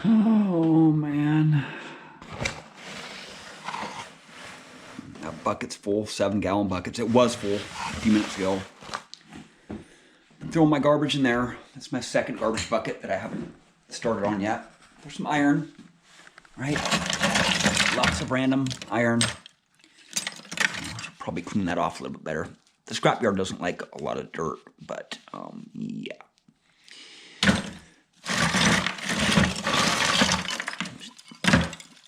Oh, man. That bucket's full, 7-gallon buckets. It was full a few minutes ago. I'm throwing my garbage in there. That's my second garbage bucket that I haven't started on yet. There's some iron, right? Lots of random iron. I should probably clean that off a little bit better. The scrapyard doesn't like a lot of dirt, but yeah.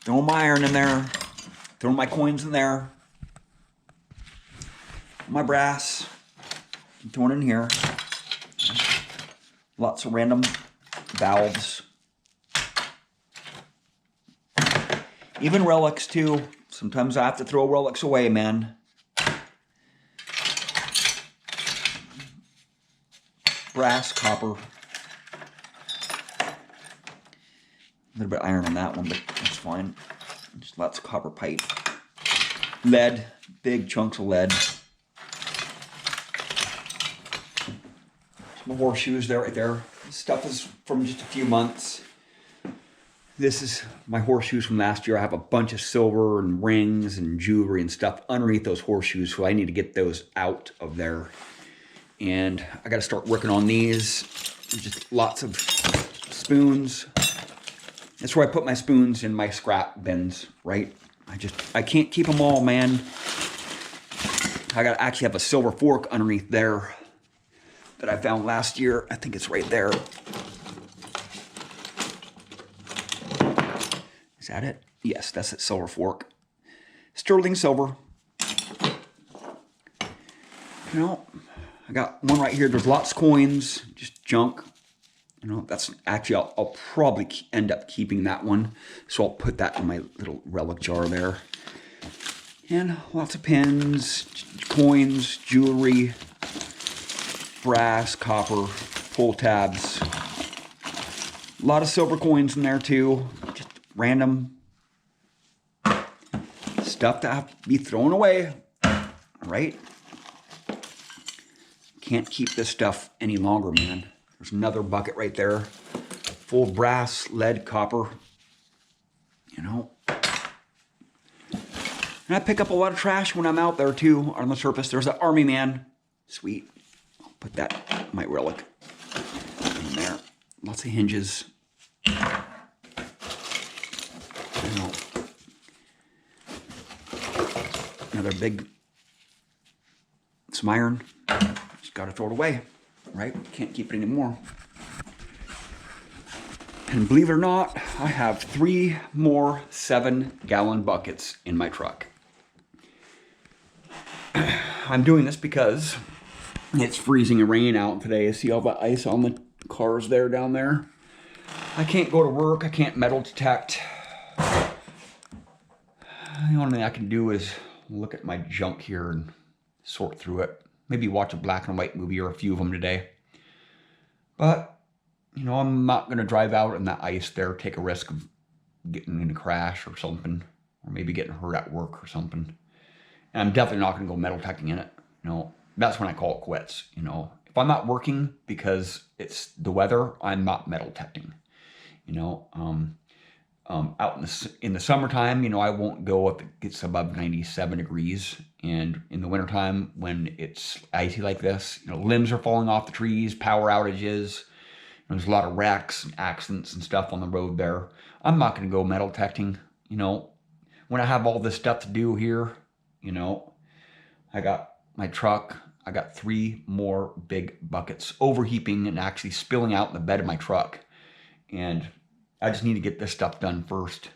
Throwing my iron in there, throwing my coins in there, my brass, I'm throwing in here. Lots of random valves. Even relics too. Sometimes I have to throw relics away, man. Brass, copper. A little bit of iron on that one, but that's fine. Just lots of copper pipe. Lead, big chunks of lead. Some horseshoes there, right there. This stuff is from just a few months. This is my horseshoes from last year. I have a bunch of silver and rings and jewelry and stuff underneath those horseshoes, so I need to get those out of there. And I got to start working on these. There's just lots of spoons. That's where I put my spoons in my scrap bins, right? I can't keep them all, man. I got to actually have a silver fork underneath there that I found last year. I think it's right there. Is that it? Yes, that's a silver fork. Sterling silver. You know, I got one right here. There's lots of coins, just junk. You know, that's actually, I'll probably end up keeping that one. So I'll put that in my little relic jar there. And lots of pins, coins, jewelry, brass, copper, pull tabs. A lot of silver coins in there too. Just random stuff to have to be thrown away, right? Can't keep this stuff any longer, man. There's another bucket right there, full of brass, lead, copper, you know. And I pick up a lot of trash when I'm out there too, on the surface. There's an army man. Sweet. I'll put that in my relic in there. Lots of hinges. You know. Another big, some iron. Just gotta throw it away. Right? Can't keep it anymore. And believe it or not, I have 3 more 7-gallon buckets in my truck. I'm doing this because it's freezing and raining out today. See all the ice on the cars there down there? I can't go to work. I can't metal detect. The only thing I can do is look at my junk here and sort through it. Maybe watch a black and white movie or a few of them today. But, you know, I'm not going to drive out in that ice there, take a risk of getting in a crash or something, or maybe getting hurt at work or something. And I'm definitely not going to go metal detecting in it. You know, that's when I call it quits. You know, if I'm not working because it's the weather, I'm not metal detecting. You know, out in the summertime, you know, I won't go if it gets above 97 degrees. And in the wintertime, when it's icy like this, you know, limbs are falling off the trees, power outages. There's a lot of wrecks and accidents and stuff on the road there. I'm not going to go metal detecting, you know. When I have all this stuff to do here, you know, I got my truck. I got 3 more big buckets overheaping and actually spilling out in the bed of my truck. And I just need to get this stuff done first.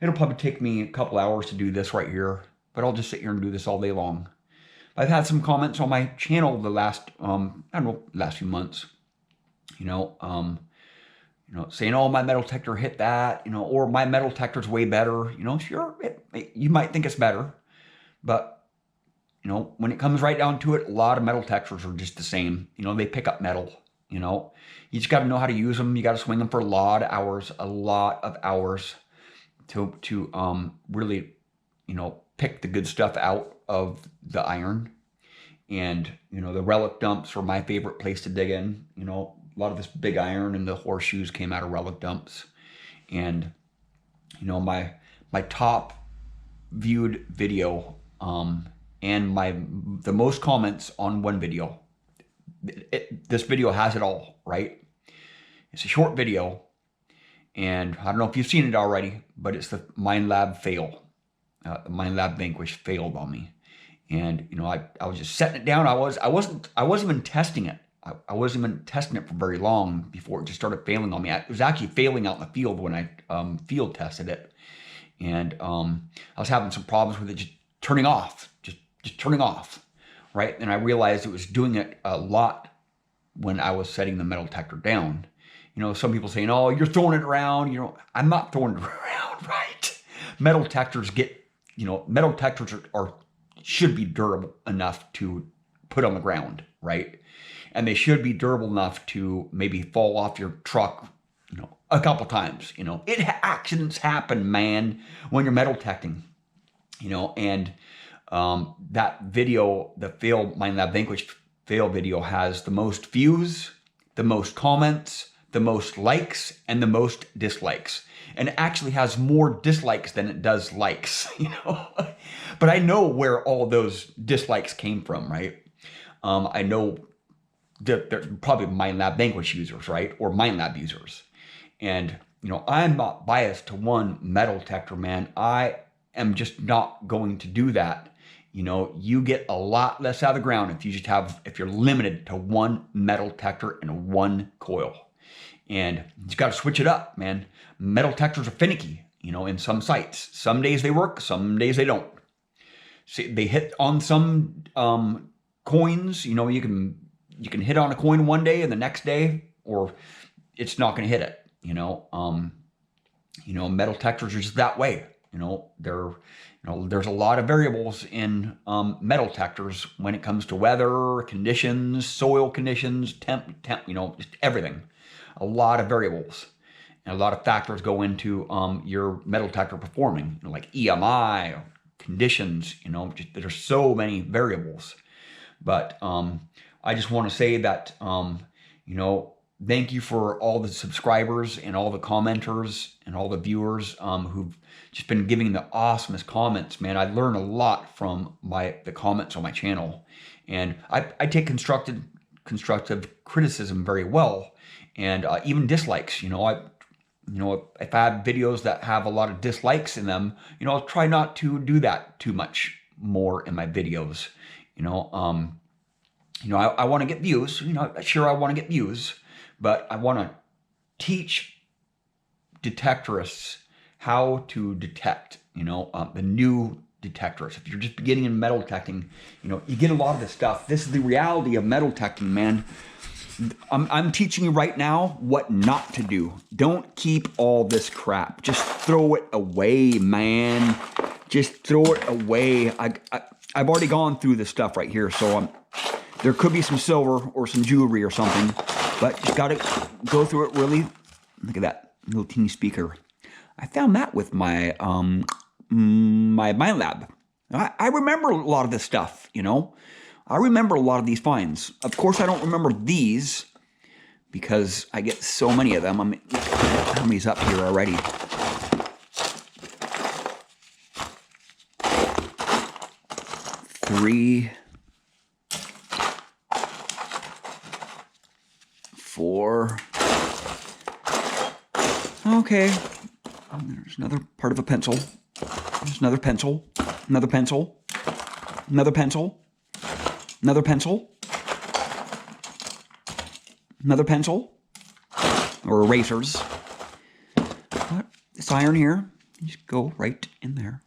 It'll probably take me a couple hours to do this right here, but I'll just sit here and do this all day long. I've had some comments on my channel the last, last few months, you know, saying, oh, my metal detector hit that, you know, or my metal detector's way better. You know, sure, you might think it's better, but, you know, when it comes right down to it, a lot of metal detectors are just the same. You know, they pick up metal, you know. You just got to know how to use them. You got to swing them for a lot of hours to really, you know, pick the good stuff out of the iron. And, you know, the relic dumps are my favorite place to dig in. You know, a lot of this big iron and the horseshoes came out of relic dumps. And, you know, my top viewed video, and the most comments on one video, this video has it all, right? It's a short video, and I don't know if you've seen it already, but it's the Mind Lab fail. The Mind Lab Vanquish failed on me. And, you know, I was just setting it down. I wasn't even testing it. I wasn't even testing it for very long before it just started failing on me. It was actually failing out in the field when I field tested it. And I was having some problems with it just turning off, just turning off, right? And I realized it was doing it a lot when I was setting the metal detector down. You know, some people saying, oh, you're throwing it around. You know, I'm not throwing it around, right? Metal detectors should be durable enough to put on the ground, right? And they should be durable enough to maybe fall off your truck, you know, a couple times. You know, accidents happen, man, when you're metal detecting, you know. And that video, the Mind Lab Vanquish fail video, has the most views, the most comments, the most likes, and the most dislikes. And it actually has more dislikes than it does likes, you know. But I know where all those dislikes came from, right? I know that they're probably Mind Lab Vanquish users, right? Or Mind Lab users. And, you know, I'm not biased to one metal detector, man. I am just not going to do that. You know, you get a lot less out of the ground if you're limited to one metal detector and one coil. And you got to switch it up, man. Metal detectors are finicky, you know, in some sites. Some days they work, some days they don't. See, they hit on some coins, you know, you can hit on a coin one day and the next day, or it's not going to hit it, you know. Metal detectors are just that way, you know. There's a lot of variables in metal detectors when it comes to weather conditions, soil conditions, temp, you know, just everything. A lot of variables and a lot of factors go into your metal detector performing, you know, like EMI, conditions, you know. There's so many variables. But I just want to say that, you know, thank you for all the subscribers and all the commenters and all the viewers who've just been giving the awesomest comments, man. I learn a lot from the comments on my channel. And I take constructive criticism very well. And even dislikes, you know, if I have videos that have a lot of dislikes in them, you know, I'll try not to do that too much more in my videos. You know, I want to get views. You know, sure, I want to get views, but I want to teach detectorists how to detect. You know, the new detectorists. If you're just beginning in metal detecting, you know, you get a lot of this stuff. This is the reality of metal detecting, man. I'm teaching you right now what not to do. Don't keep all this crap. Just throw it away, man. Just throw it away. I've already gone through this stuff right here, so there could be some silver or some jewelry or something, but just got to go through it really. Look at that little teeny speaker. I found that with my my Mind Lab. I remember a lot of this stuff, you know. I remember a lot of these finds. Of course, I don't remember these because I get so many of them. How many's up here already? Three, 4. Okay. There's another part of a pencil. There's another pencil. Another pencil. Another pencil. Another pencil. Another pencil. Or erasers. What? This iron here. You just go right in there.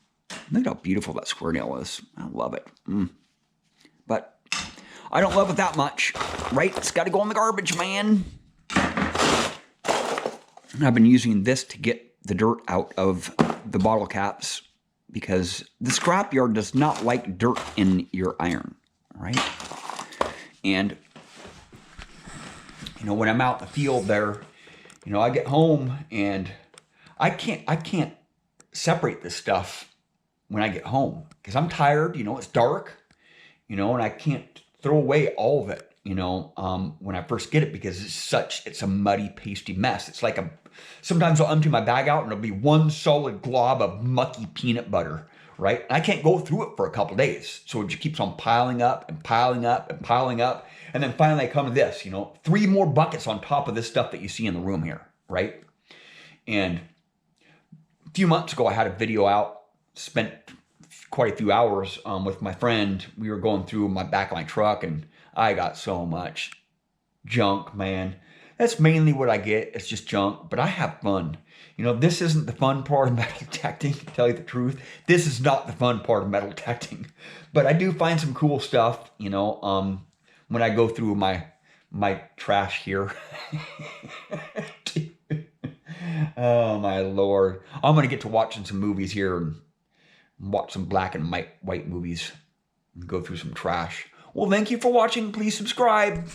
Look at how beautiful that square nail is. I love it. But I don't love it that much. Right? It's got to go in the garbage, man. And I've been using this to get the dirt out of the bottle caps because the scrapyard does not like dirt in your iron. Right? And, you know, when I'm out in the field there, you know, I get home and I can't separate this stuff when I get home because I'm tired, you know, it's dark, you know, and I can't throw away all of it, you know, when I first get it because it's a muddy, pasty mess. It's like Sometimes I'll empty my bag out and it'll be one solid glob of mucky peanut butter, right? I can't go through it for a couple days. So it just keeps on piling up and piling up and piling up. And then finally I come to this, 3 more buckets on top of this stuff that you see in the room here, right? And a few months ago, I had a video out, spent quite a few hours with my friend. We were going through my back of my truck and I got so much junk, man. That's mainly what I get. It's just junk, but I have fun. This isn't the fun part of metal detecting, to tell you the truth. This is not the fun part of metal detecting, but I do find some cool stuff, when I go through my trash here. Oh my Lord. I'm going to get to watching some movies here and watch some black and white movies and go through some trash. Well, thank you for watching. Please subscribe.